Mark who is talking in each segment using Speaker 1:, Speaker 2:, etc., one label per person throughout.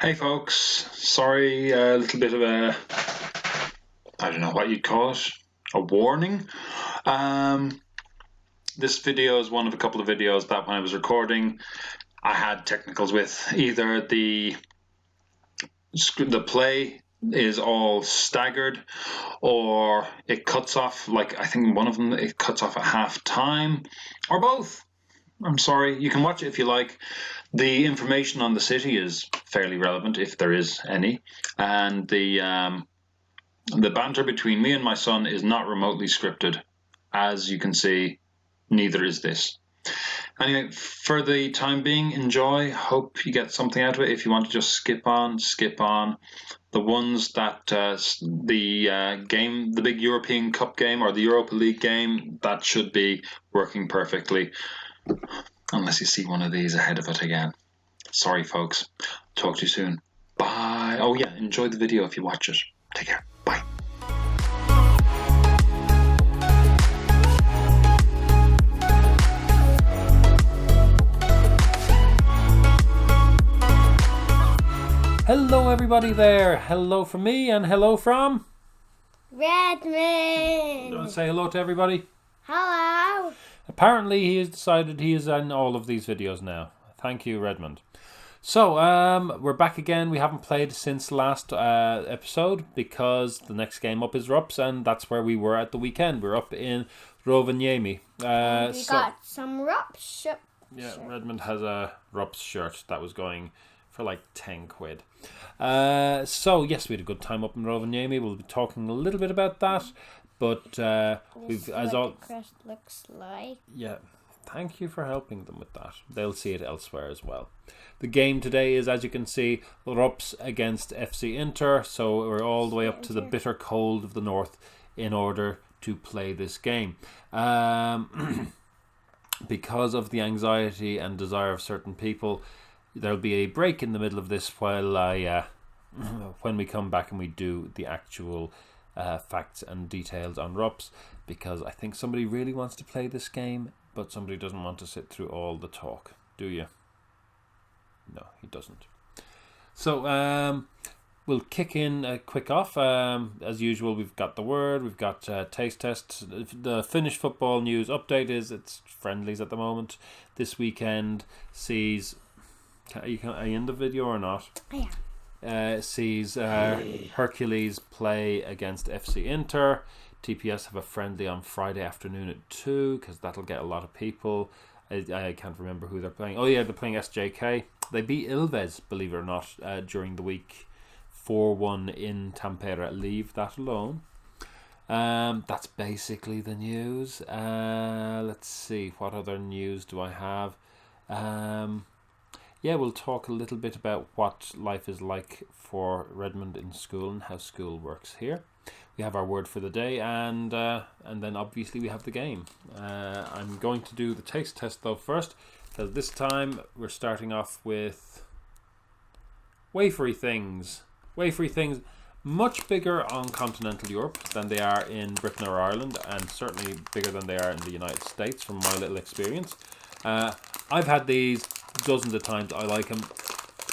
Speaker 1: Hey folks, sorry, a little bit of I don't know what you'd call it, a warning. This video is one of a couple of videos that when I was recording, I had technicals with. Either the play is all staggered, or it cuts off, like I think one of them, it cuts off at half time, or both. I'm sorry, you can watch it if you like. The information on the city is fairly relevant, if there is any, and the banter between me and my son is not remotely scripted. As you can see, neither is this. Anyway, for the time being, enjoy. Hope you get something out of it. If you want to just skip on, skip on. The ones that the big European Cup game or the Europa League game, that should be working perfectly. Unless you see one of these ahead of it again. Sorry, folks. Talk to you soon. Bye. Oh, yeah. Enjoy the video if you watch it. Take care. Bye.
Speaker 2: Hello, everybody there. Hello from me and hello from
Speaker 3: Redmond.
Speaker 2: Want to say hello to everybody?
Speaker 3: Hello.
Speaker 2: Apparently, he has decided he is in all of these videos now. Thank you, Redmond. So, we're back again. We haven't played since last episode because the next game up is RoPS, and that's where we were at the weekend. We're up in Rovaniemi.
Speaker 3: We got some RoPS.
Speaker 2: Yeah, Redmond has a RoPS shirt that was going for like 10 quid. So, yes, we had a good time up in Rovaniemi. We'll be talking a little bit about that. But
Speaker 3: This is what the crest looks like.
Speaker 2: Yeah, thank you for helping them with that. They'll see it elsewhere as well. The game today is, as you can see, RoPS against FC Inter. So we're all the way up to the bitter cold of the north in order to play this game. Because of the anxiety and desire of certain people, there'll be a break in the middle of this while when we come back and we do the actual facts and details on RoPS, because I think somebody really wants to play this game, but somebody doesn't want to sit through all the talk. Do you? No, he doesn't. So we'll kick in quick off. As usual, we've got the word, we've got taste tests. The Finnish football news update is it's friendlies at the moment. This weekend sees... Are you in the video or not?
Speaker 3: Yeah.
Speaker 2: Sees Hercules play against FC Inter. TPS have a friendly on Friday afternoon at 2 because that'll get a lot of people. I can't remember who they're playing. Oh yeah, they're playing SJK. They beat Ilves, believe it or not, during the week 4-1 in Tampere. Leave that alone. That's basically the news. Let's see, what other news do I have? Yeah, we'll talk a little bit about what life is like for Redmond in school and how school works here. We have our word for the day, and then obviously we have the game. I'm going to do the taste test though first, because this time we're starting off with wafery things. Wafery things, much bigger on continental Europe than they are in Britain or Ireland, and certainly bigger than they are in the United States from my little experience. I've had these dozens of times. I like them.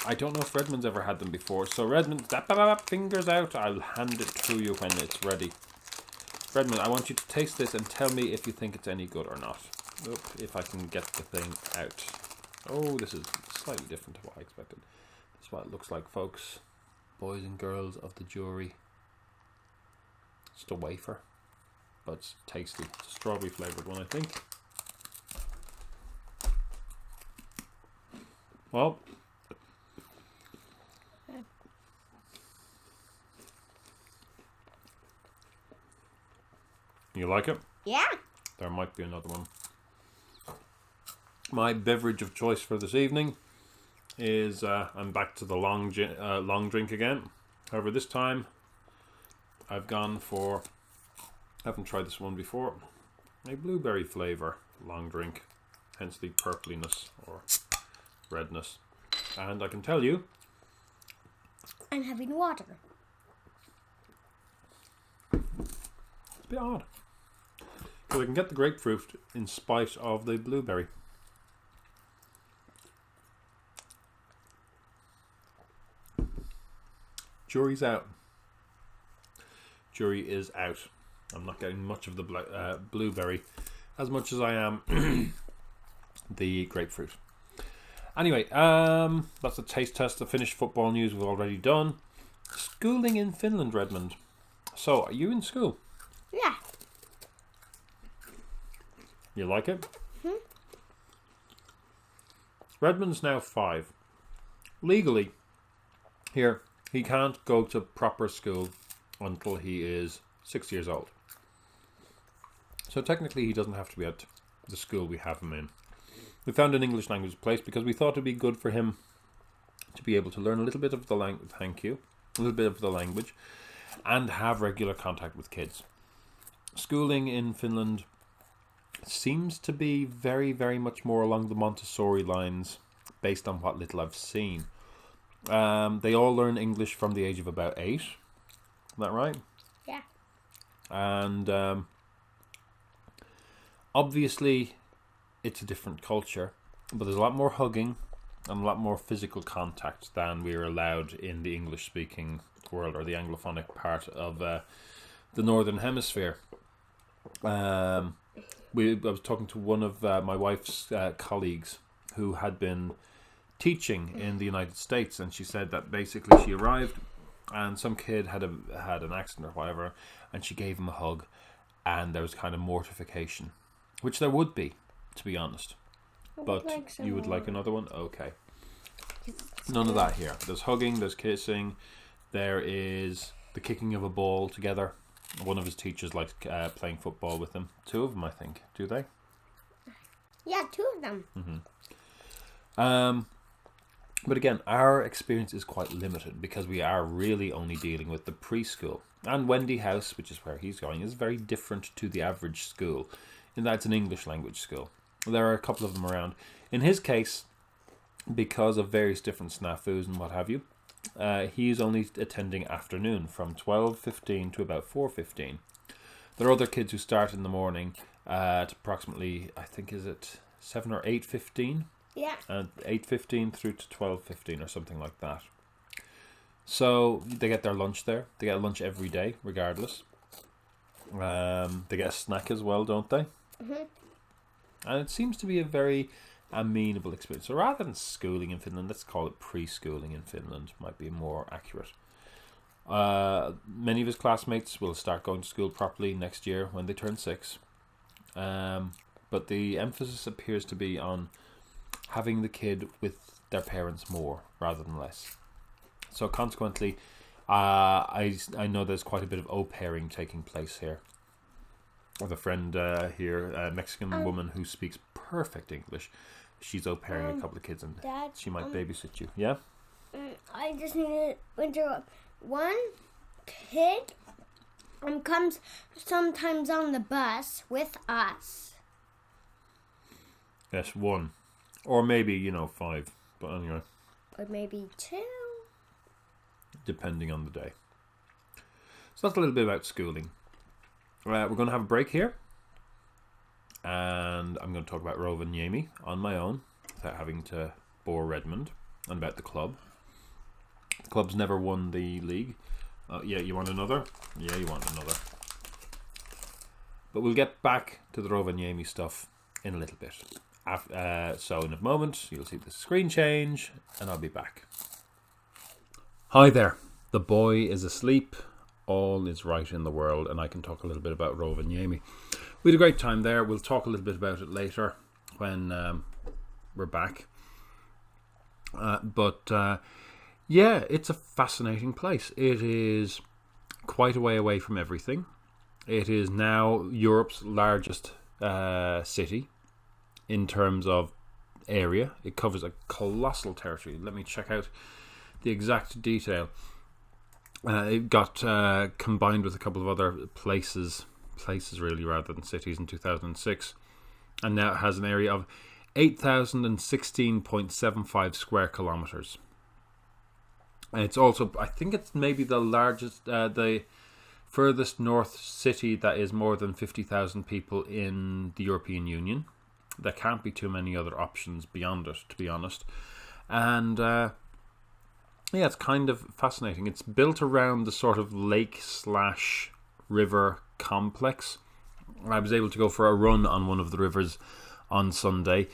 Speaker 2: I don't know if Redmond's ever had them before. So Redmond, fingers out. I'll hand it to you when it's ready. Redmond, I want you to taste this and tell me if you think it's any good or not. If I can get the thing out. Oh, this is slightly different to what I expected. This is what it looks like, folks. Boys and girls of the jury. It's just a wafer, but it's tasty. It's a strawberry flavoured one, I think. Well, you like it?
Speaker 3: Yeah.
Speaker 2: There might be another one. My beverage of choice for this evening is I'm back to the long drink again. However, this time I've gone for, I haven't tried this one before, a blueberry flavour long drink, hence the purpliness or redness. And I can tell you,
Speaker 3: I'm having water.
Speaker 2: it's a bit odd. So I can get the grapefruit in spite of the blueberry. Jury's out. Jury is out. I'm not getting much of the blueberry as much as I am the grapefruit. Anyway, that's a taste test. The Finnish football news we've already done. Schooling in Finland, Redmond. So, are you in school?
Speaker 3: Yeah.
Speaker 2: You like it? Redmond's now 5. Legally, here, he can't go to proper school until he is 6 years old. So technically he doesn't have to be at the school we have him in. We found an English language place because we thought it'd be good for him to be able to learn a little bit of the language, a little bit of the language, and have regular contact with kids. Schooling in Finland seems to be very, very much more along the Montessori lines based on what little I've seen. They all learn English from the age of about 8. Is that right?
Speaker 3: Yeah.
Speaker 2: And obviously it's a different culture, but there's a lot more hugging and a lot more physical contact than we are allowed in the English-speaking world, or the Anglophonic part of the Northern Hemisphere. I was talking to one of my wife's colleagues who had been teaching in the United States, and she said that basically she arrived and some kid had an accident or whatever, and she gave him a hug, and there was kind of mortification, which there would be, to be honest. But you would like another one? Okay. None of that here. There's hugging, there's kissing, there is the kicking of a ball together. One of his teachers likes playing football with him. 2 of them, I think. Do they?
Speaker 3: Yeah, 2 of them.
Speaker 2: Mm-hmm. But again, our experience is quite limited because we are really only dealing with the preschool. And Wendy House, which is where he's going, is very different to the average school in that it's an English language school. There are a couple of them around. In his case, because of various different snafus and what have you, he's only attending afternoon from 12:15 to about 4:15. There are other kids who start in the morning at approximately, I think, is it 7 or 8:15?
Speaker 3: Yeah.
Speaker 2: 8:15 through to 12:15 or something like that. So they get their lunch there. They get lunch every day, regardless. They get a snack as well, don't they?
Speaker 3: Mm-hmm.
Speaker 2: And it seems to be a very amenable experience. So rather than schooling in Finland, let's call it preschooling in Finland. Might be more accurate. Many of his classmates will start going to school properly next year when they turn 6. But the emphasis appears to be on having the kid with their parents more rather than less. So consequently, I know there's quite a bit of au-pairing taking place here. I have a friend here, a Mexican woman who speaks perfect English. She's au-pairing a couple of kids, and
Speaker 3: Dad,
Speaker 2: she might babysit you. Yeah?
Speaker 3: I just need to interrupt. One kid comes sometimes on the bus with us.
Speaker 2: Yes, 1. Or maybe, 5. But anyway.
Speaker 3: Or maybe 2.
Speaker 2: Depending on the day. So that's a little bit about schooling. We're going to have a break here. And I'm going to talk about Rovaniemi on my own, without having to bore Redmond, and about the club. The club's never won the league. Yeah, you want another? Yeah, you want another. But we'll get back to the Rovaniemi stuff in a little bit. So in a moment, you'll see the screen change, and I'll be back. Hi there. The boy is asleep. All is right in the world, and I can talk a little bit about Rovaniemi. We had a great time there. We'll talk a little bit about it later when we're back. Yeah, it's a fascinating place. It is quite a way away from everything. It is now Europe's largest city in terms of area. It covers a colossal territory. Let me check out the exact detail. It got combined with a couple of other places really, rather than cities, in 2006, and now it has an area of 8,016.75 square kilometers. And it's also, I think it's maybe the largest, the furthest north city that is more than 50,000 people in the European Union. There can't be too many other options beyond it, to be honest. And Yeah, it's kind of fascinating. It's built around the sort of lake/river complex. I was able to go for a run on one of the rivers on Sunday.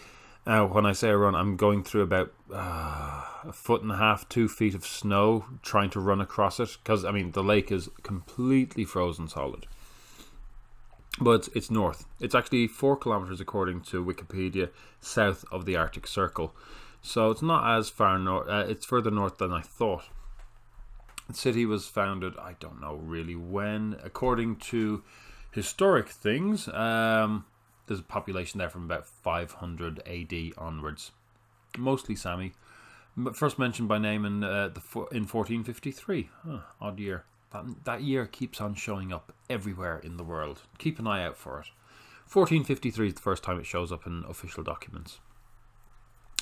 Speaker 2: When I say a run, I'm going through about 1.5 to 2 feet of snow trying to run across it, because I mean the lake is completely frozen solid. But it's north. It's actually 4 kilometers according to Wikipedia south of the Arctic Circle. So it's not as far north. It's further north than I thought. The city was founded, I don't know really when. According to historic things, there's a population there from about 500 AD onwards. Mostly Sami. First mentioned by name in 1453. Odd year. That year keeps on showing up everywhere in the world. Keep an eye out for it. 1453 is the first time it shows up in official documents.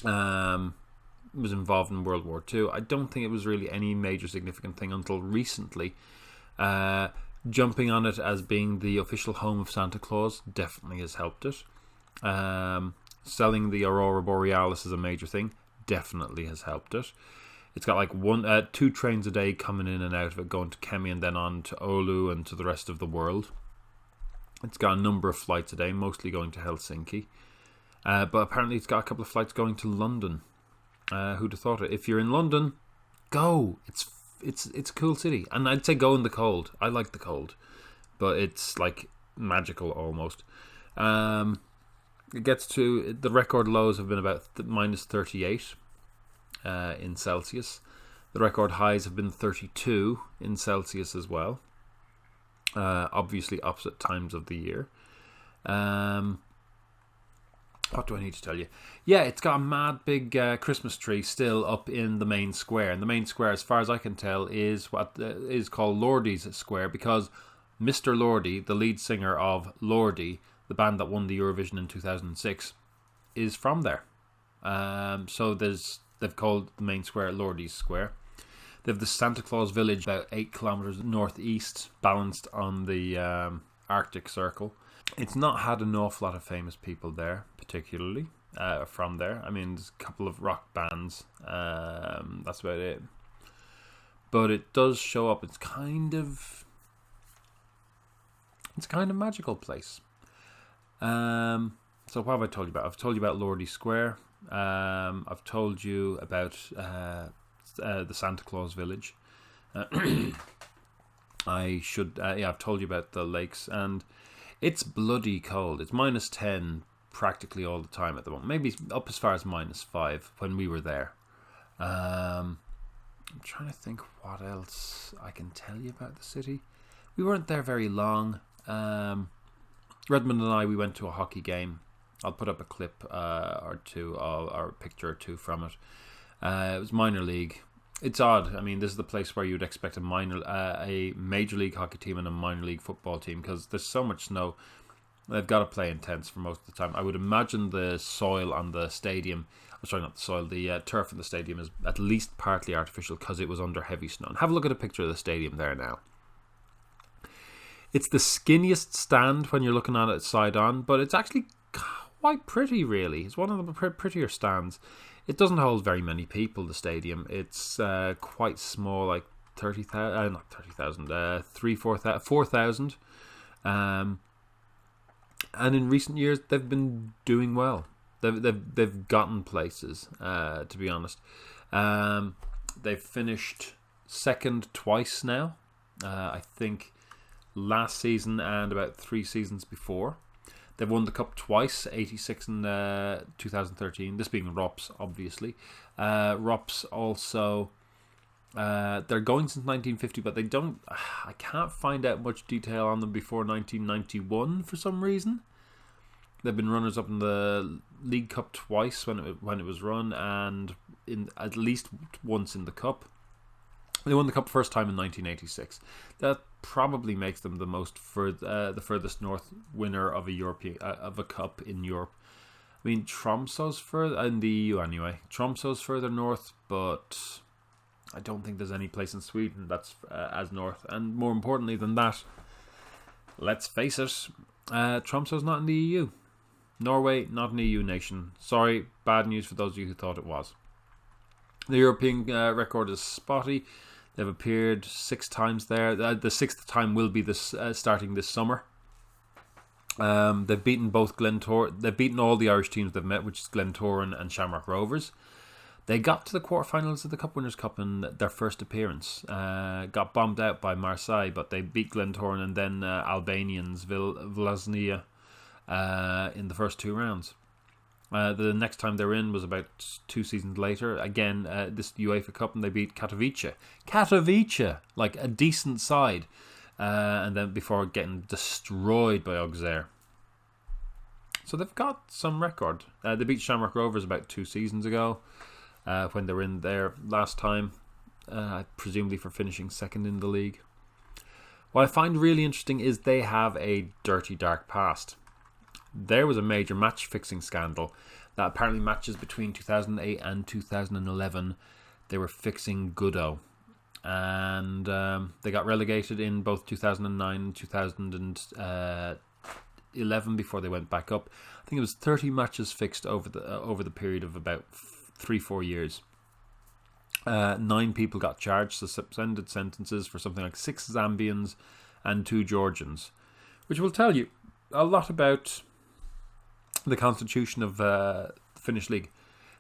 Speaker 2: Was involved in World War II. I don't think it was really any major significant thing until recently. Jumping on it as being the official home of Santa Claus definitely has helped it. Selling the Aurora Borealis as a major thing definitely has helped it. It's got like 2 trains a day coming in and out of it, going to Kemi and then on to Oulu and to the rest of the world. It's got a number of flights a day, mostly going to Helsinki. But apparently it's got a couple of flights going to London. Who'd have thought it? If you're in London, go. It's a cool city, and I'd say go in the cold. I like the cold, but it's like magical almost. It gets to the record lows have been about minus 38 in Celsius. The record highs have been 32 in Celsius as well. Obviously opposite times of the year. What do I need to tell you? Yeah, it's got a mad big Christmas tree still up in the main square. And the main square, as far as I can tell, is what is called Lordy's Square, because Mr. Lordy, the lead singer of Lordy, the band that won the Eurovision in 2006, is from there. So they've called the main square Lordy's Square. They have the Santa Claus Village about 8 kilometres northeast, balanced on the Arctic Circle. It's not had an awful lot of famous people there, particularly from there. I mean, there's a couple of rock bands. That's about it. But it does show up. It's kind of magical place. So what have I told you about? I've told you about Lordy Square. I've told you about the Santa Claus Village. I've told you about the lakes, and it's bloody cold. It's minus 10 practically all the time at the moment. Maybe up as far as minus 5 when we were there. I'm trying to think what else I can tell you about the city. We weren't there very long. Redmond and we went to a hockey game. I'll put up a clip or two, or a picture or two from it. It was minor league. It's odd. I mean, this is the place where you'd expect a major league hockey team and a minor league football team, because there's so much snow. They've got to play intense for most of the time. I would imagine the soil on the stadium, the turf in the stadium is at least partly artificial because it was under heavy snow. And have a look at a picture of the stadium there now. It's the skinniest stand when you're looking at it side on, but it's actually quite pretty, really. It's one of the prettier stands. It doesn't hold very many people, the stadium. It's quite small, like 4,000. And in recent years, they've been doing well. They've gotten places, to be honest. They've finished second twice now. I think last season and about 3 seasons before. They've won the cup twice, 86 and 2013. This being RoPS, obviously. RoPS also, they're going since 1950, but I can't find out much detail on them before 1991 for some reason. They've been runners-up in the League Cup twice when it was run, and in at least once in the cup. They won the cup first time in 1986. That probably makes them the furthest north winner of a cup in Europe. I mean, Tromsø's further in the EU anyway. Tromsø's further north, but I don't think there's any place in Sweden that's as north. And more importantly than that, let's face it, Tromsø's not in the EU. Norway, not an EU nation. Sorry, bad news for those of you who thought it was. The European record is spotty. They've appeared 6 times there. The 6th time will be this starting this summer. They've beaten both They've beaten all the Irish teams they've met, which is Glentoran and Shamrock Rovers. They got to the quarterfinals of the Cup Winners' Cup in their first appearance. Got bombed out by Marseille, but they beat Glentoran and then Albanians Vlasnia in the first 2 rounds. The next time they were in was about 2 seasons later. Again, this UEFA Cup, and they beat Katowice. Katowice, like a decent side. And then before getting destroyed by Auxerre. So they've got some record. They beat Shamrock Rovers about 2 seasons ago. When they were in there last time, presumably for finishing 2nd in the league. What I find really interesting is they have a dirty, dark past. There was a major match-fixing scandal that apparently matches between 2008 and 2011. They were fixing Goodo. And they got relegated in both 2009 and 2011 before they went back up. I think it was 30 matches fixed over the period of about 3-4 years. 9 people got charged, suspended sentences for something like 6 Zambians and 2 Georgians, which will tell you a lot about the constitution of the Finnish league.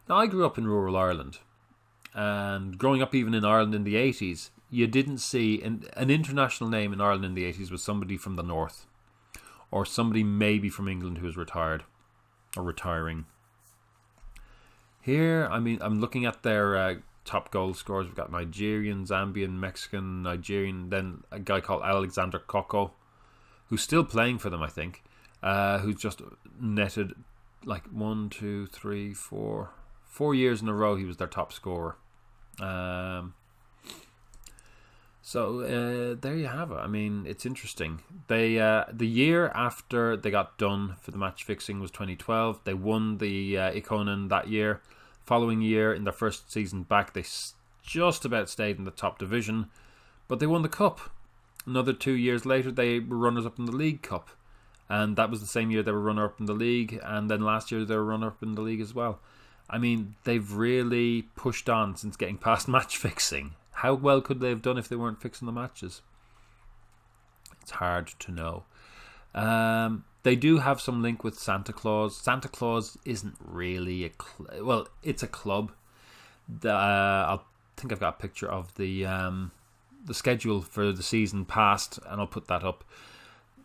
Speaker 2: Now, I grew up in rural Ireland, and growing up even in Ireland in the 80s, you didn't see an international name in Ireland in the 80s was somebody from the north, or somebody maybe from England who was retired or retiring. Here, I mean, I'm looking at their top goal scorers. We've got Nigerian, Zambian, Mexican, Nigerian, then a guy called Alexander Koko, who's still playing for them, I think, who's just netted like 4 years in a row. He was their top scorer. So there you have it. I mean, it's interesting. They the year after they got done for the match fixing was 2012. They won the Ikonen that year. Following year, in their first season back, they just about stayed in the top division, but they won the cup. Another 2 years later, they were runners-up in the League Cup, and that was the same year they were runner-up in the league, and then last year they were runner-up in the league as well. I mean, they've really pushed on since getting past match fixing. How well could they have done if they weren't fixing the matches? It's hard to know. They do have some link with Santa Claus. Santa Claus isn't really well, it's a club. I think I've got a picture of the schedule for the season past, and I'll put that up.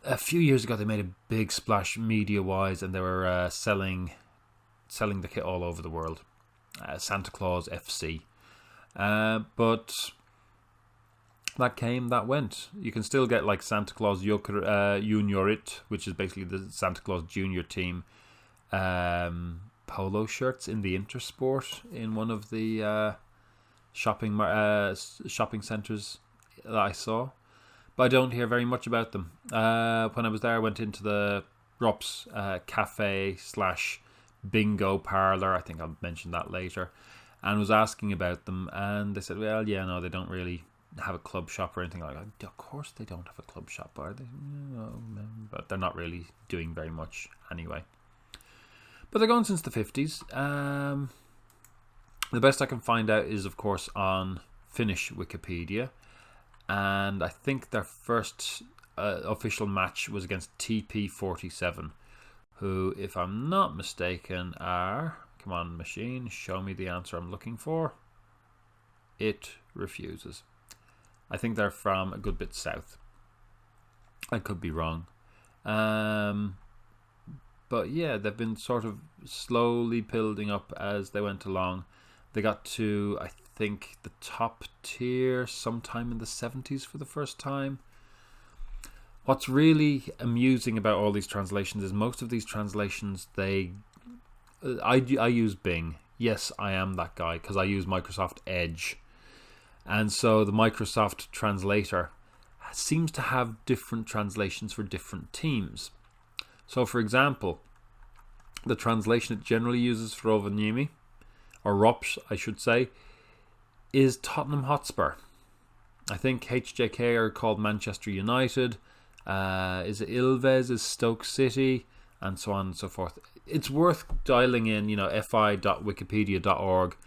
Speaker 2: A few years ago, they made a big splash media-wise, and they were selling the kit all over the world. Santa Claus FC. But that came, that went. You can still get like Santa Claus Juniorit, which is basically the Santa Claus Junior team, polo shirts in the Intersport in one of the shopping centres that I saw. But I don't hear very much about them. When I was there, I went into the RoPS cafe / bingo parlour. I think I'll mention that later. And was asking about them, and they said, well, yeah, no, they don't really have a club shop or anything like that. Of course they don't have a club shop, are they? No, but they're not really doing very much anyway. But they're going since the 50s. The best I can find out is, of course, on Finnish Wikipedia. And I think their first official match was against TP47, who, if I'm not mistaken, are... Come on, machine, show me the answer I'm looking for. It refuses. I think they're from a good bit south. I could be wrong. But yeah, they've been sort of slowly building up as they went along. They got to, I think, the top tier sometime in the 70s for the first time. What's really amusing about all these translations is most of these translations, I use Bing. Yes, I am that guy because I use Microsoft Edge. And so the Microsoft translator seems to have different translations for different teams. So, for example, the translation it generally uses for Rovaniemi, or RoPS, I should say, is Tottenham Hotspur. I think HJK are called Manchester United. Is it Ilves is Stoke City, and so on and so forth. It's worth dialing in, fi.wikipedia.org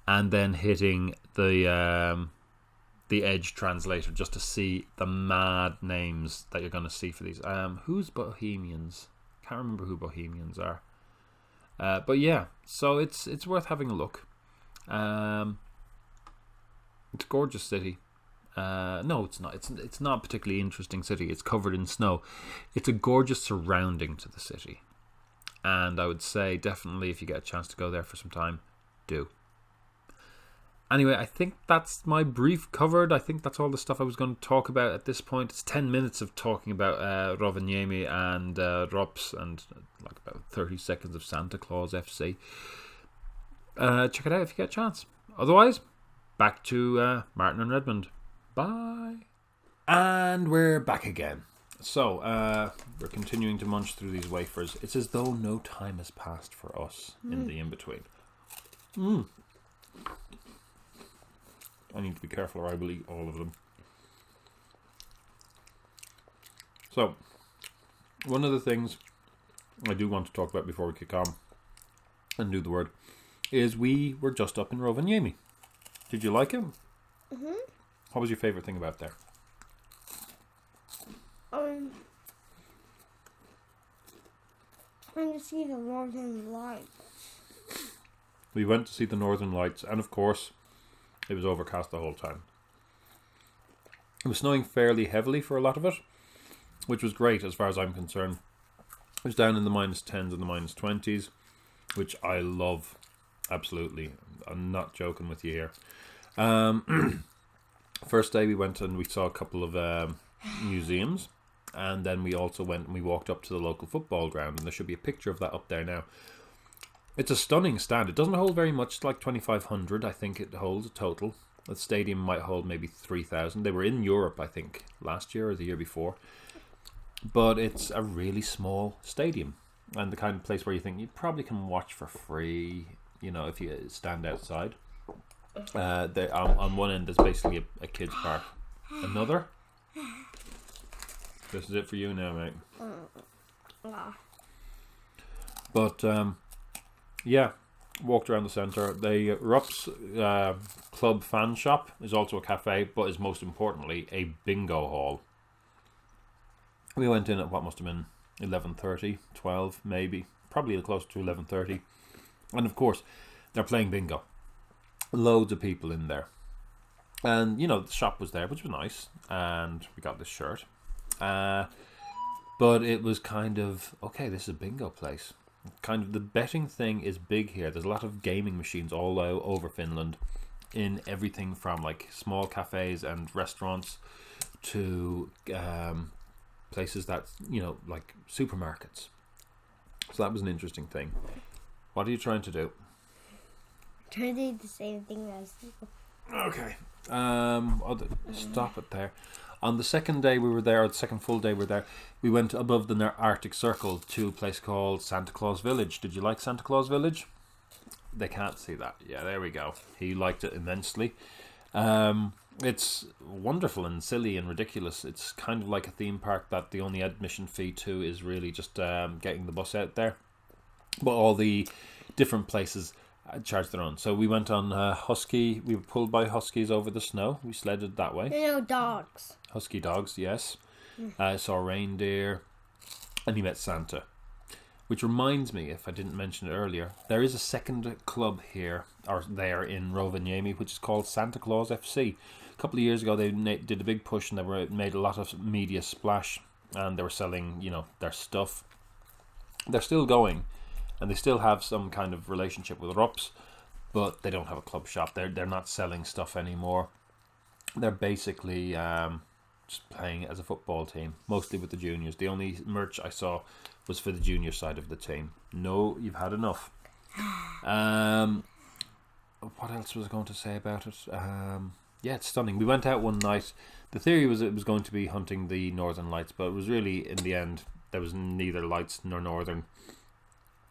Speaker 2: and then hitting the Edge translator just to see the mad names that you're going to see for these. Who's Bohemians? Can't remember who Bohemians are. But yeah, so it's worth having a look. It's a gorgeous city. No, it's not. It's not a particularly interesting city. It's covered in snow. It's a gorgeous surrounding to the city. And I would say definitely if you get a chance to go there for some time, do. Anyway, I think that's my brief covered. I think that's all the stuff I was going to talk about at this point. It's 10 minutes of talking about Rovaniemi and RoPS and like about 30 seconds of Santa Claus FC. Check it out if you get a chance. Otherwise, back to Martin and Redmond. Bye. And we're back again. So, we're continuing to munch through these wafers. It's as though no time has passed for us in the in-between. I need to be careful or I will eat all of them. So, one of the things I do want to talk about before we kick on and do the word is we were just up in Rovaniemi. Did you like it? Mm-hmm. What was your favourite thing about there?
Speaker 3: Trying to see the Northern Lights.
Speaker 2: We went to see the Northern Lights, and of course, it was overcast the whole time. It was snowing fairly heavily for a lot of it, which was great as far as I'm concerned. It was down in the -10s and the -20s, which I love, absolutely. I'm not joking with you here. First day we went and we saw a couple of museums, and then we also went and we walked up to the local football ground, and there should be a picture of that up there now. It's a stunning stand. It doesn't hold very much. It's like 2,500, I think it holds a total. The stadium might hold maybe 3,000. They were in Europe, I think, last year or the year before. But it's a really small stadium, and the kind of place where you think you probably can watch for free, you know, if you stand outside. On one end, there's basically a kids' park. Another? This is it for you now, mate. But, yeah, walked around the centre. The RoPS Club fan shop is also a cafe, but is most importantly a bingo hall. We went in at what must have been 11:30, 12 maybe, probably close to 11:30. And of course, they're playing bingo. Loads of people in there. And, you know, the shop was there, which was nice. And we got this shirt. But it was kind of, okay, this is a bingo place. Kind of the betting thing is big here. There's a lot of gaming machines all over Finland, in everything from like small cafes and restaurants to places that, you know, like supermarkets. So that was an interesting thing. What are you trying to do?
Speaker 3: Trying to do the same thing as you.
Speaker 2: Okay. Stop it there. On the second day we were there, or the second full day we were there, we went above the Arctic Circle to a place called Santa Claus Village. Did you like Santa Claus Village? They can't see that. Yeah, there we go. He liked it immensely. It's wonderful and silly and ridiculous. It's kind of like a theme park that the only admission fee to is really just getting the bus out there. But all the different places charge their own. So we went on husky. We were pulled by huskies over the snow. We sledded that way.
Speaker 3: You know, dogs.
Speaker 2: Husky dogs, yes. I saw reindeer, and he met Santa. Which reminds me, if I didn't mention it earlier, there is a second club here, or there in Rovaniemi, which is called Santa Claus FC. A couple of years ago, they did a big push, and they made a lot of media splash, and they were selling, you know, their stuff. They're still going, and they still have some kind of relationship with RoPS, but they don't have a club shop. They're not selling stuff anymore. They're basically just playing as a football team, mostly with the juniors. The only merch I saw was for the junior side of the team. No, you've had enough. What else was I going to say about it? Yeah, it's stunning. We went out one night. The theory was it was going to be hunting the Northern Lights, but it was really, in the end, there was neither lights nor northern.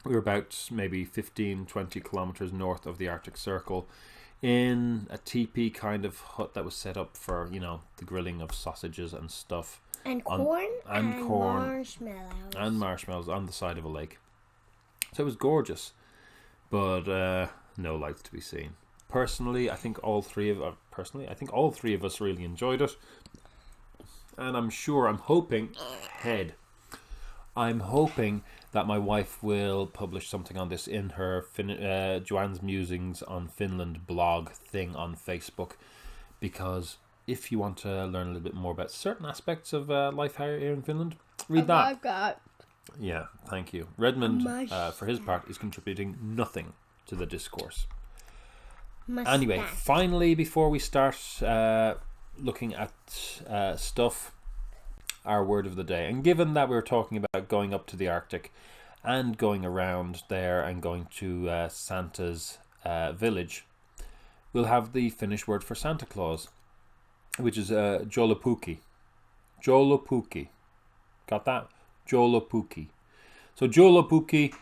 Speaker 2: We were about maybe 15, 20 kilometres north of the Arctic Circle, in a teepee kind of hut that was set up for, you know, the grilling of sausages and stuff.
Speaker 3: And corn. And marshmallows.
Speaker 2: And marshmallows on the side of a lake. So it was gorgeous, but no lights to be seen. Personally, I think all three of us really enjoyed it, and I'm hoping that my wife will publish something on this in her Joanne's Musings on Finland blog thing on Facebook, because if you want to learn a little bit more about certain aspects of life here in Finland, read that.
Speaker 3: I've got
Speaker 2: Yeah, thank you. Redmond, for his part, is contributing nothing to the discourse. Anyway, finally, before we start looking at stuff, our word of the day. And given that we're talking about going up to the Arctic and going around there and going to Santa's village, we'll have the Finnish word for Santa Claus, which is joulupuki. Joulupuki. Got that? Joulupuki. So joulupuki,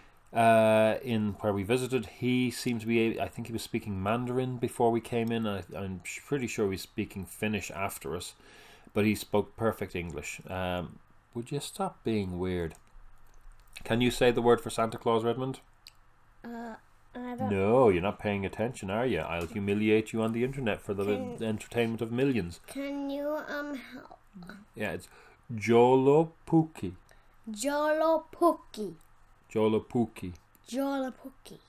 Speaker 2: in where we visited, he seemed to be, I think he was speaking Mandarin before we came in. I'm pretty sure he was speaking Finnish after us, but he spoke perfect English. Would you stop being weird? Can you say the word for Santa Claus, Redmond?
Speaker 3: I don't.
Speaker 2: No, you're not paying attention, are you? I'll humiliate you on the internet for the entertainment of millions.
Speaker 3: Can you help?
Speaker 2: Yeah, it's joulupuki.
Speaker 3: Joulupuki.
Speaker 2: Joulupuki.
Speaker 3: Joulupuki.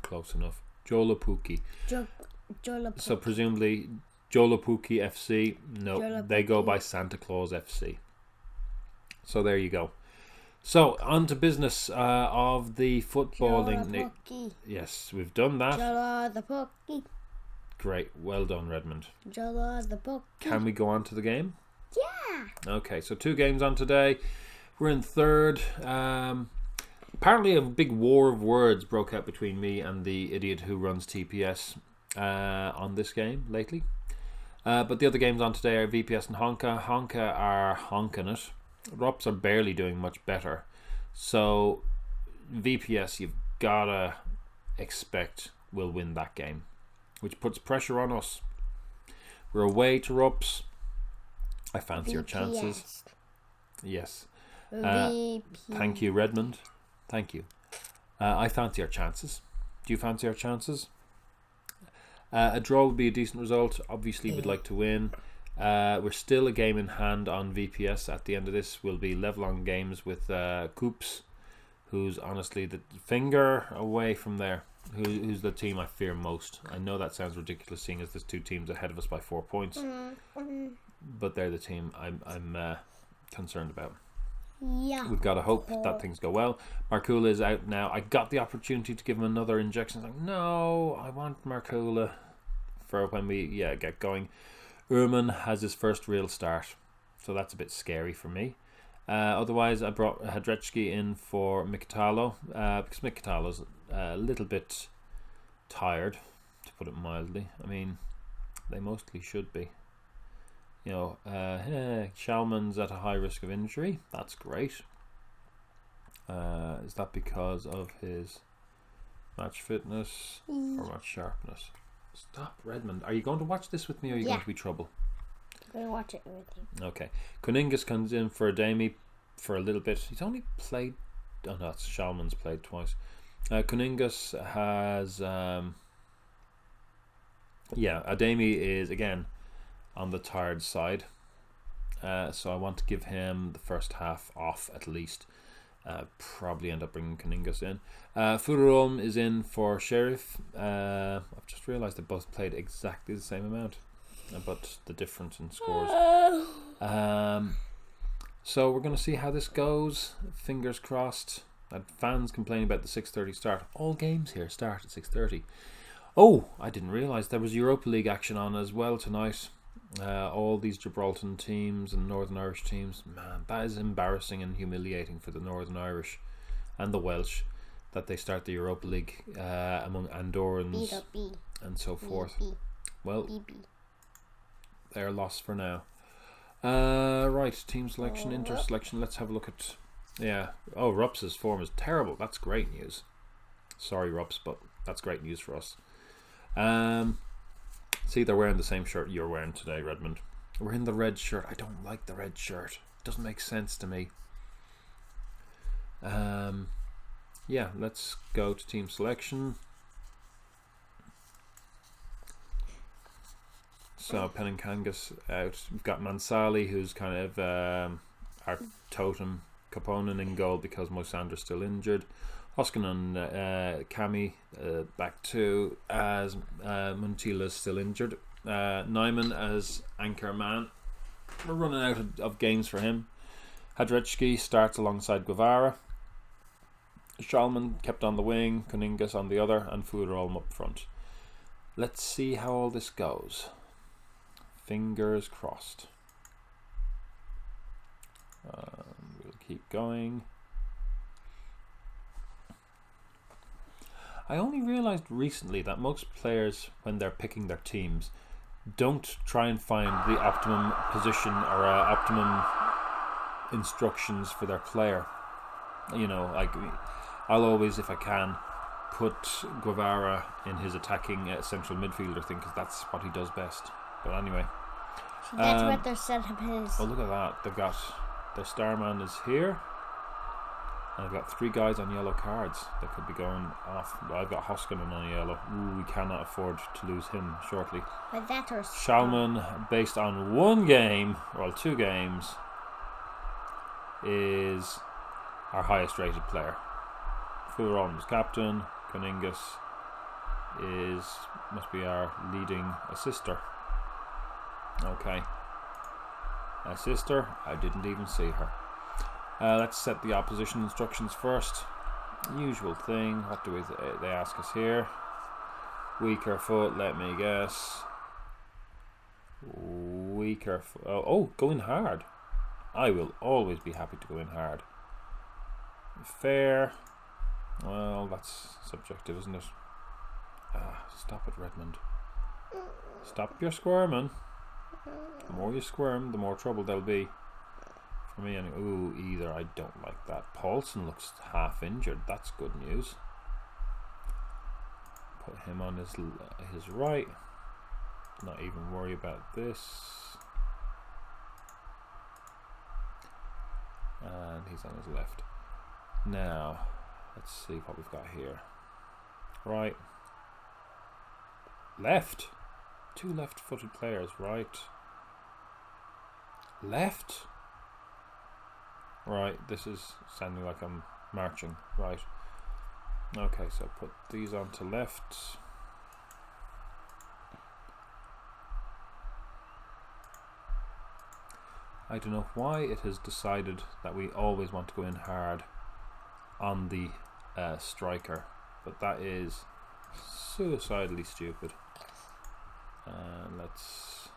Speaker 2: Close enough. Joulupuki.
Speaker 3: Joulupuki.
Speaker 2: So presumably Joulupuki FC. No,
Speaker 3: Joulupuki.
Speaker 2: they go by Santa Claus FC. So there you go. So on to business of the footballing.
Speaker 3: Joulupuki.
Speaker 2: Yes, we've done that.
Speaker 3: Joulupuki.
Speaker 2: Great, well done, Redmond.
Speaker 3: Joulupuki.
Speaker 2: Can we go on to the game?
Speaker 3: Yeah.
Speaker 2: Okay, so 2 games on today. We're in third. Apparently a big war of words broke out between me and the idiot who runs TPS on this game lately. But the other games on today are VPS and Honka. Honka are honking it. RoPS are barely doing much better. So VPS, you've got to expect will win that game, which puts pressure on us. We're away to RoPS. I fancy your chances. Yes. Thank you, Redmond. Thank you. I fancy our chances. Do you fancy our chances? A draw would be a decent result. Obviously, we'd like to win. We're still a game in hand on VPS. At the end of this, we'll be level on games with Coops, who's honestly the finger away from there. Who's the team I fear most? I know that sounds ridiculous, seeing as there's 2 teams ahead of us by 4 points, but they're the team I'm concerned about.
Speaker 3: Yeah.
Speaker 2: We've got to hope that things go well. Markula is out now. I got the opportunity to give him another injection. Like, no, I want Markula for when we get going. Urman has his first real start, so that's a bit scary for me. Otherwise, I brought Hadrechki in for Mkhitaryan because Mkhitaryan's a little bit tired, to put it mildly. I mean, they mostly should be. You know, Schallman's at a high risk of injury. That's great. Is that because of his match fitness or match sharpness? Stop, Redmond. Are you going to watch this with me, or are you going to be trouble?
Speaker 3: I'm going to watch it with you. Okay.
Speaker 2: Kuningas comes in for Ademi for a little bit. He's only played... Oh, no, it's Schallman's played twice. Kuningas has... Ademi is, again, on the tired side. So I want to give him the first half off at least. Probably end up bringing Kuningas in. Furulm is in for Sheriff. I've just realised they both played exactly the same amount, but the difference in scores. So we're going to see how this goes. Fingers crossed. Fans complaining about the 6:30 start. All games here start at 6:30. Oh, I didn't realise there was Europa League action on as well tonight. All these Gibraltar teams and Northern Irish teams, man, that is embarrassing and humiliating for the Northern Irish and the Welsh that they start the Europa League among Andorrans and so forth. Well, they're lost for now. Right, team selection, inter-selection. Let's have a look at... Oh, RoPS's form is terrible. That's great news. Sorry, RoPS, but that's great news for us. See, they're wearing the same shirt you're wearing today, Redmond. We're in the red shirt. I don't like the red shirt. It doesn't make sense to me. Let's go to team selection. So Penankangas out. We've got Mansali, who's kind of our totem. Kaponen in goal because Moisander's still injured. Hoskonen and Kami back two as Muntila's still injured. Nyman as anchor man. We're running out of games for him. Hadrechki starts alongside Guevara. Schalman kept on the wing, Kuningas on the other, and Fuderholm up front. Let's see how all this goes. Fingers crossed. We'll keep going. I only realised recently that most players, when they're picking their teams, don't try and find the optimum position or optimum instructions for their player. You know, like I'll always, if I can, put Guevara in his attacking central midfielder thing because that's what he does best. But anyway,
Speaker 3: so that's what their setup is.
Speaker 2: Oh, look at that! They've got their star man is here, and I've got 3 guys on yellow cards that could be going off. I've got Hoskonen on yellow. Ooh, we cannot afford to lose him shortly.
Speaker 3: But that or
Speaker 2: Schalman, based on 1 game, well, 2 games, is our highest rated player. Fuderholm is captain. Kuningas must be our leading assister. Okay. Assister, I didn't even see her. Let's set the opposition instructions first. Usual thing. What do they ask us here? Weaker foot, let me guess. Weaker foot. Oh, go in hard. I will always be happy to go in hard. Fair. Well, that's subjective, isn't it? Stop it, Redmond. Stop your squirming. The more you squirm, the more trouble there'll be. For me, anyway. Ooh, either. I don't like that. Paulson looks half injured. That's good news. Put him on his right. Not even worry about this. And he's on his left. Now, let's see what we've got here. Right. Left. 2 left-footed players. Right. Left. Right. This is sounding like I'm marching. Right. Okay, so put these onto left. I don't know why it has decided that we always want to go in hard on the striker, but that is suicidally stupid. Let's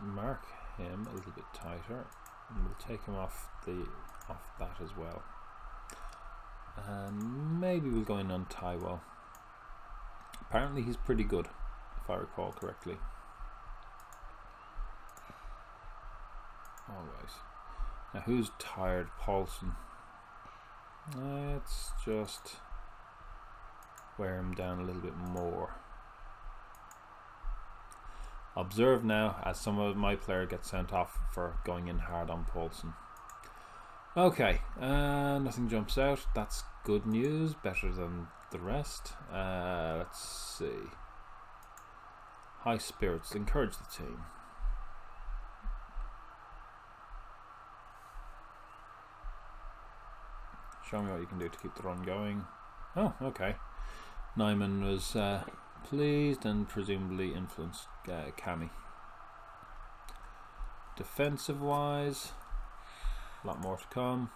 Speaker 2: mark him a little bit tighter, and we'll take him off that as well. And maybe we'll go in on Taiwo. Apparently he's pretty good, if I recall correctly. Always. Now who's tired? Paulson. Let's just wear him down a little bit more. Observe now as some of my player gets sent off for going in hard on Paulson. Okay, nothing jumps out. That's good news, better than the rest. Let's see. High spirits, encourage the team. Show me what you can do to keep the run going. Oh, okay. Nyman was pleased and presumably influenced Kami. Defensive wise, a lot more to come.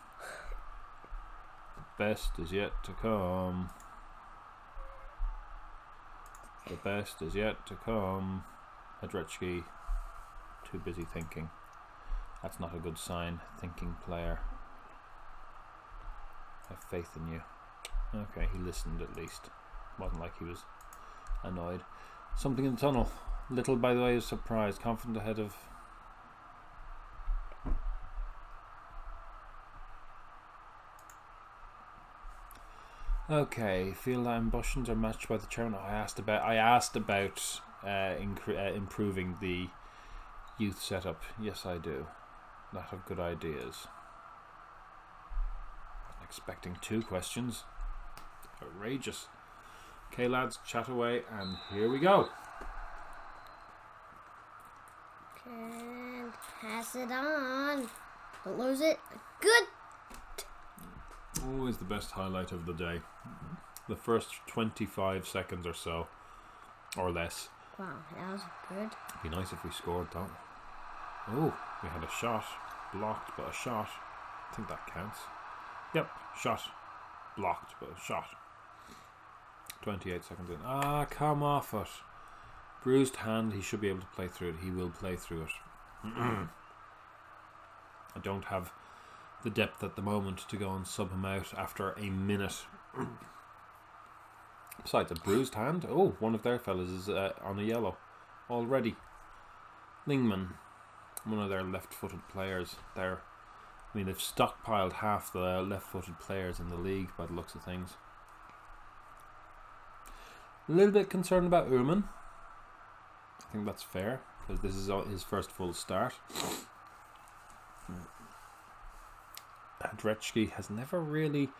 Speaker 2: The best is yet to come. The best is yet to come. Hadrechki, too busy thinking. That's not a good sign. Thinking player. I have faith in you. Okay, he listened at least. Wasn't like he was annoyed. Something in the tunnel. Little, by the way, is surprised. Confident ahead of... Okay, feel that ambitions are matched by the chairman. I asked about improving the youth setup. Yes, I do. Not have good ideas. Expecting 2 questions. Outrageous. Okay, lads, chat away, and here we go.
Speaker 3: And pass it on. Don't lose it. Good.
Speaker 2: Always the best highlight of the day. The first 25 seconds or so, or less.
Speaker 3: Wow, that was good.
Speaker 2: It'd be nice if we scored, though. Oh, we had a shot. Blocked, but a shot. I think that counts. Yep, shot. Blocked, but a shot. 28 seconds in. Ah, come off it. Bruised hand, he should be able to play through it. He will play through it. I don't have the depth at the moment to go and sub him out after a minute. Besides, a bruised hand. Oh, one of their fellas is on a yellow already. Lingman, one of their left-footed players. They've stockpiled half the left-footed players in the league by the looks of things. A little bit concerned about Urman. I think that's fair, because this is his first full start. Hadrechki has never really...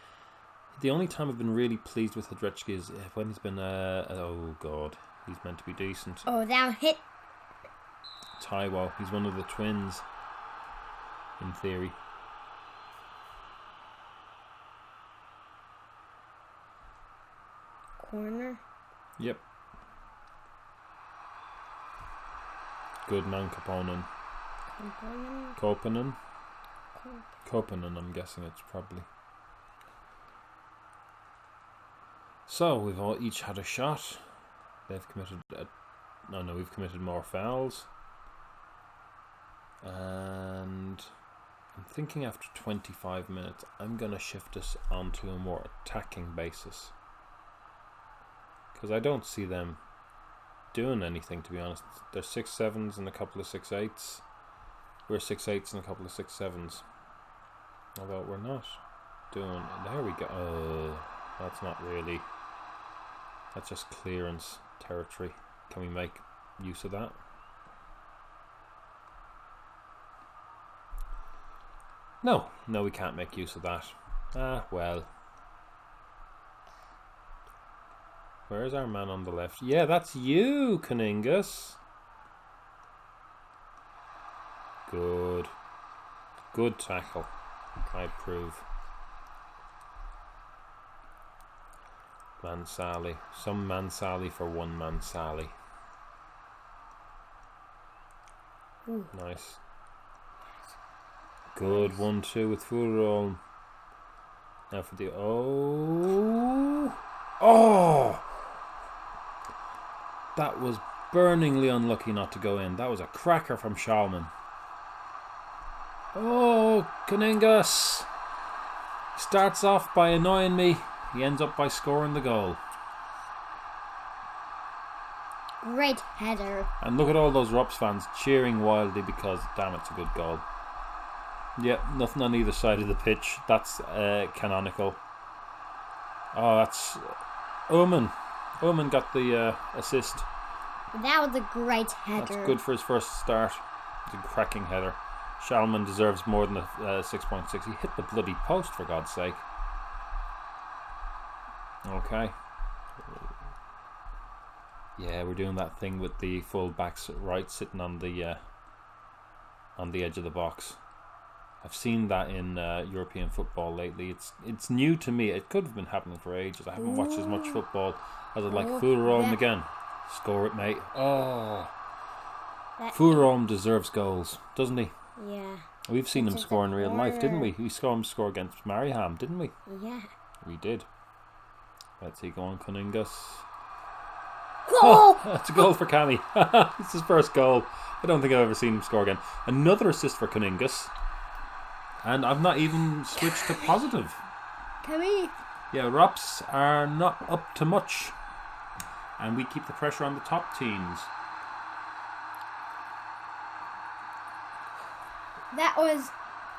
Speaker 2: The only time I've been really pleased with Hadrechki is when he's been... oh, God. He's meant to be decent.
Speaker 3: Oh, that hit.
Speaker 2: Taiwo. He's one of the twins, in theory.
Speaker 3: Corner.
Speaker 2: Yep. Good man, Koponen. Koponen, I'm guessing it's probably. So, we've all each had a shot. They've committed... we've committed more fouls. And I'm thinking after 25 minutes, I'm going to shift us onto a more attacking basis. Because I don't see them doing anything, to be honest. There's 6-7s and a couple of 6-8s. We're 6-8s and a couple of 6-7s. Although we're not doing... There we go. Oh, that's not really... That's just clearance territory. Can we make use of that? No, we can't make use of that. Ah, well. Where's our man on the left? Yeah, that's you, Kaningas. Good. Good tackle, I approve. Mansali. Some Mansali for one Mansali. Nice. Good 1-2 with Furol. Now for the... Oh! That was burningly unlucky not to go in. That was a cracker from Schaumann. Oh, Kaningas starts off by annoying me. He ends up by scoring the goal.
Speaker 3: Great header.
Speaker 2: And look at all those RoPS fans cheering wildly because, damn, it's a good goal. Yep, nothing on either side of the pitch. That's canonical. Oh, that's... Omen got the assist.
Speaker 3: That was a great header.
Speaker 2: That's good for his first start. It's a cracking header. Schaumann deserves more than a 6.6. He hit the bloody post, for God's sake. Okay. Yeah, we're doing that thing with the full backs right sitting on the edge of the box. I've seen that in European football lately. It's new to me. It could have been happening for ages. I haven't watched as much football as I'd like. Furolm again. Score it, mate. Oh. Furolm deserves goals, doesn't he?
Speaker 3: Yeah.
Speaker 2: We've seen him score in real life, didn't we? We saw him score against Mariehamn, didn't we?
Speaker 3: Yeah.
Speaker 2: We did. Let's see, go on, Cunningus.
Speaker 3: Oh!
Speaker 2: That's a goal for Cammy. It's his first goal. I don't think I've ever seen him score again. Another assist for Cunningus. And I've not even switched to positive.
Speaker 3: Cammy.
Speaker 2: Yeah, RoPS are not up to much. And we keep the pressure on the top teams.
Speaker 3: That was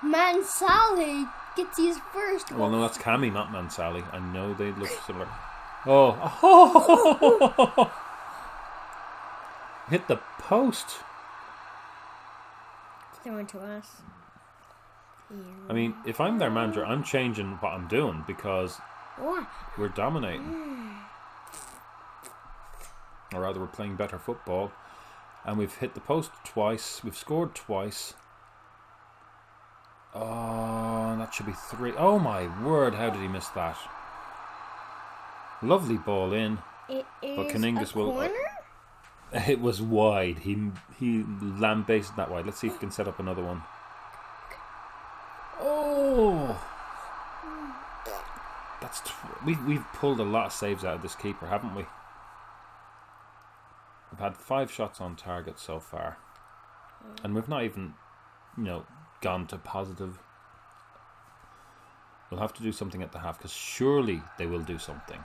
Speaker 3: Mansali gets his first goal.
Speaker 2: Well, no, that's Cammy, not Mansali. I know they look similar. Hit the post.
Speaker 3: Throwing to us. Yeah.
Speaker 2: I mean, if I'm their manager, I'm changing what I'm doing because we're dominating. Or rather, we're playing better football. And we've hit the post twice. We've scored twice. Oh, that should be 3. Oh my word, how did he miss that? Lovely ball in.
Speaker 3: It is
Speaker 2: But Kaningas
Speaker 3: a corner?
Speaker 2: It was wide. He lambasted that wide. Let's see if we can set up another one. Oh! That's we've pulled a lot of saves out of this keeper, haven't we? We've had 5 shots on target so far. And we've not even, gone to positive. We'll have to do something at the half, because surely they will do something.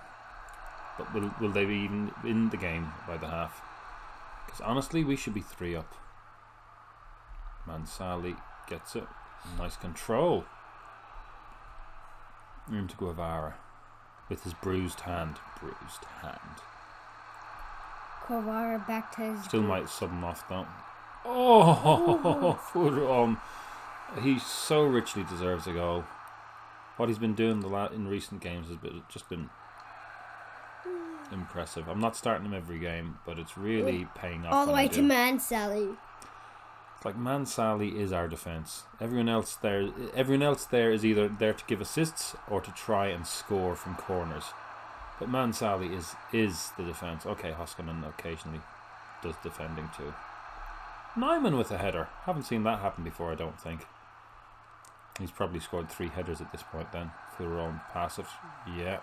Speaker 2: But will they be even in the game by the half? Because honestly, we should be 3 up. Mansali gets it. Nice control. Into Guevara with his bruised hand.
Speaker 3: Guevara back to his...
Speaker 2: Still might sub him off though. Oh, Furon. He so richly deserves a goal. What he's been doing in recent games has just been impressive. I'm not starting him every game, but it's really paying off.
Speaker 3: All the way to Mansali.
Speaker 2: It's like Mansali is our defence. Everyone else there is either there to give assists or to try and score from corners. But Mansali is the defence. Okay, Hoskonen occasionally does defending too. Nyman with a header. Haven't seen that happen before, I don't think. He's probably scored 3 headers at this point then. Furon passive. Yeah.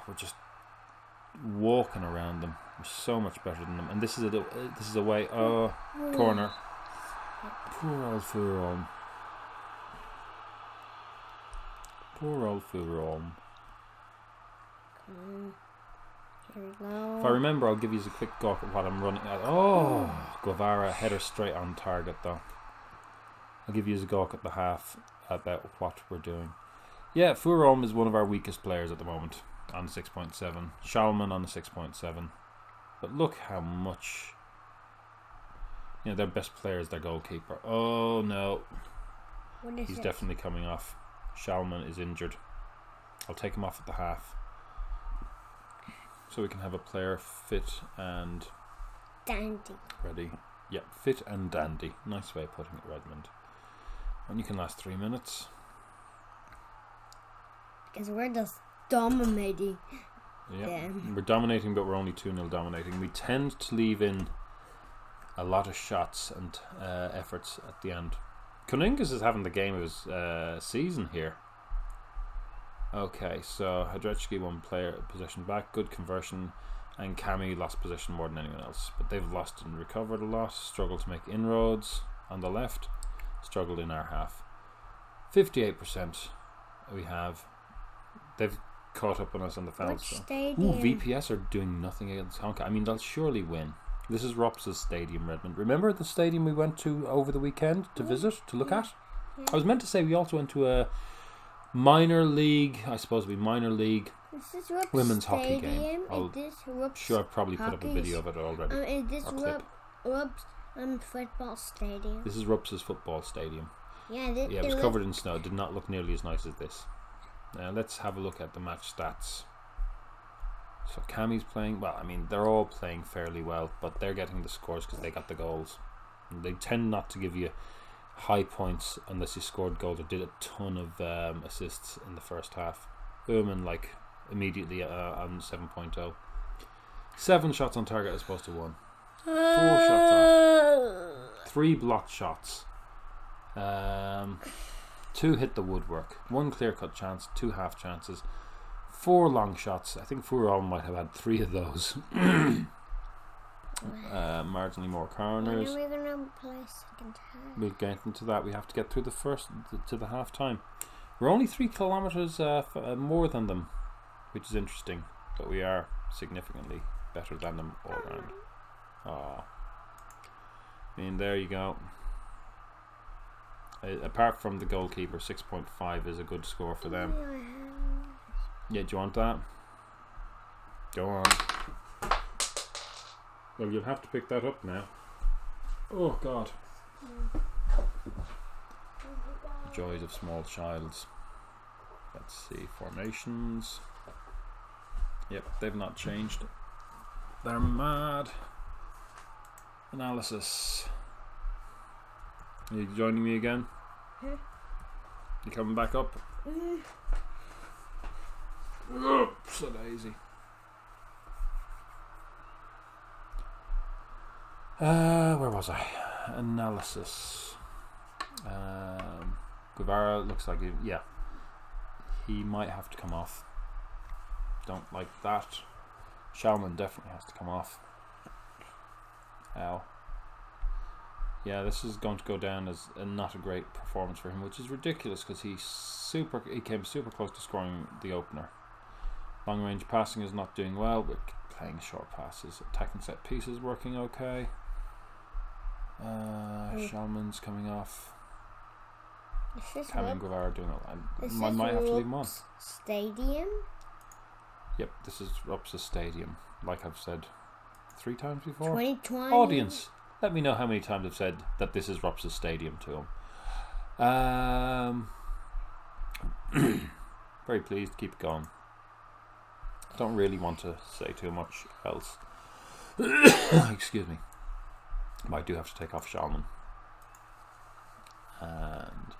Speaker 2: We're just walking around them. We're so much better than them. And this is a way. Oh, corner. Poor old Furon.
Speaker 3: Here we go.
Speaker 2: If I remember, I'll give you a quick go at what I'm running at. Oh, Guevara header straight on target though. I'll give you a go at the half about what we're doing. Yeah, Furon is one of our weakest players at the moment on 6.7. Schalman on the 6.7. But look how much... their best player is their goalkeeper. Oh no. He's definitely coming off. Schalman is injured. I'll take him off at the half. So we can have a player fit and...
Speaker 3: dandy.
Speaker 2: Ready. Yep, fit and dandy. Nice way of putting it, Redmond. And you can last 3 minutes.
Speaker 3: Because we're just dominating.
Speaker 2: Yeah, we're dominating, but we're only 2-0 dominating. We tend to leave in a lot of shots and efforts at the end. Kuningas is having the game of his season here. Okay, so Hadretsky won player possession back, good conversion, and Kami lost possession more than anyone else. But they've lost and recovered a lot, struggled to make inroads on the left, struggled in our half. 58% we have. They've caught up on us on the fouls. Ooh, VPS are doing nothing against Honka. I mean, they'll surely win. This is RoPS' stadium, Redmond. Remember the stadium we went to over the weekend to visit, to look at? Yeah. I was meant to say we also went to a minor league, women's hockey game. Sure, I've probably put up a video of it already.
Speaker 3: Is this RoPS football stadium?
Speaker 2: This is RoPS' football stadium.
Speaker 3: Yeah,
Speaker 2: it was covered in snow. It did not look nearly as nice as this. Now let's have a look at the match stats. So Kami's playing, well, I mean, they're all playing fairly well, but they're getting the scores because they got the goals. And they tend not to give you high points unless you scored goals or did a ton of assists in the first half. Ullman, immediately on 7.0. 7 shots on target as opposed to 1. 4 shots off. 3 blocked shots. 2 hit the woodwork. 1 clear-cut chance, 2 half chances. 4 long shots. I think Furon might have had 3 of those. Marginally more corners.
Speaker 3: When are we going to play second half?
Speaker 2: We'll get into that. We have to get through to the half time. We're only 3 kilometres more than them, which is interesting. But we are significantly better than them all around. I mean, there you go. Apart from the goalkeeper, 6.5 is a good score for them. Yeah, do you want that? Go on. Well, you'll have to pick that up now. Oh, God. Joys of small childs. Let's see. Formations. Yep, they've not changed. They're mad. Analysis. Are you joining me again?
Speaker 3: Huh?
Speaker 2: You coming back up? So lazy. Where was I? Analysis. Guevara looks like he might have to come off. Don't like that. Shalman definitely has to come off. Ow. Yeah, this is going to go down as not a great performance for him, which is ridiculous because he came super close to scoring the opener. Long range passing is not doing well, but playing short passes. Attacking set pieces working okay. Shalman's coming off. Cameron Guevara doing it. I might have to leave him on.
Speaker 3: Stadium?
Speaker 2: Yep, this is RoPS' stadium, like I've said 3 times before.
Speaker 3: 2020.
Speaker 2: Audience, let me know how many times I've said that this is RoPS' stadium to him. Very pleased, keep it going. Don't really want to say too much else. Excuse me. I do have to take off Shalman. And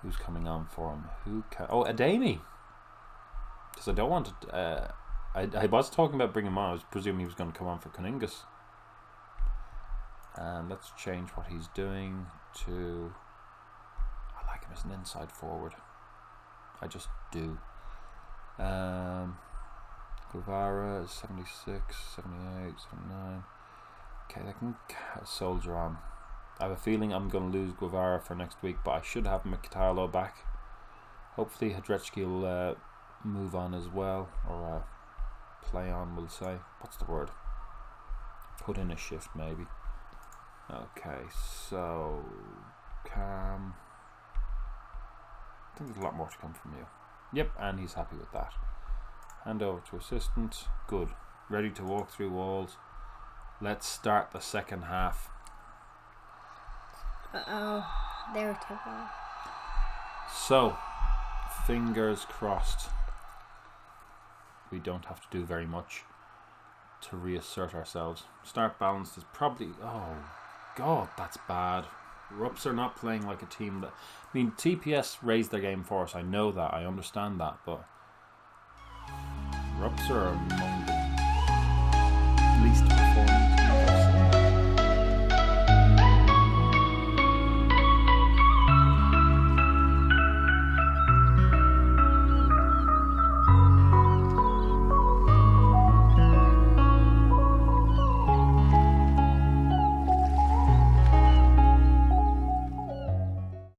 Speaker 2: who's coming on for him? Ademi. Because I don't want to. I was talking about bringing him on. I was presuming he was going to come on for Kuningas. And let's change what he's doing to. I like him as an inside forward. I just do. Guevara is 76, 78, 79. Okay, they can soldier on. I have a feeling I'm going to lose Guevara for next week, but I should have Mkhitaryan back. Hopefully Hadretsky will move on as well, or play on, we'll say. What's the word? Put in a shift, maybe. Okay, so Cam. I think there's a lot more to come from you. Yep, and he's happy with that. Hand over to assistant. Good. Ready to walk through walls. Let's start the second half.
Speaker 3: They were terrible.
Speaker 2: So, fingers crossed. We don't have to do very much to reassert ourselves. Start balanced is probably... Oh, God, that's bad. RoPS are not playing like a team that... I mean, TPS raised their game for us. I know that. I understand that. But RoPS are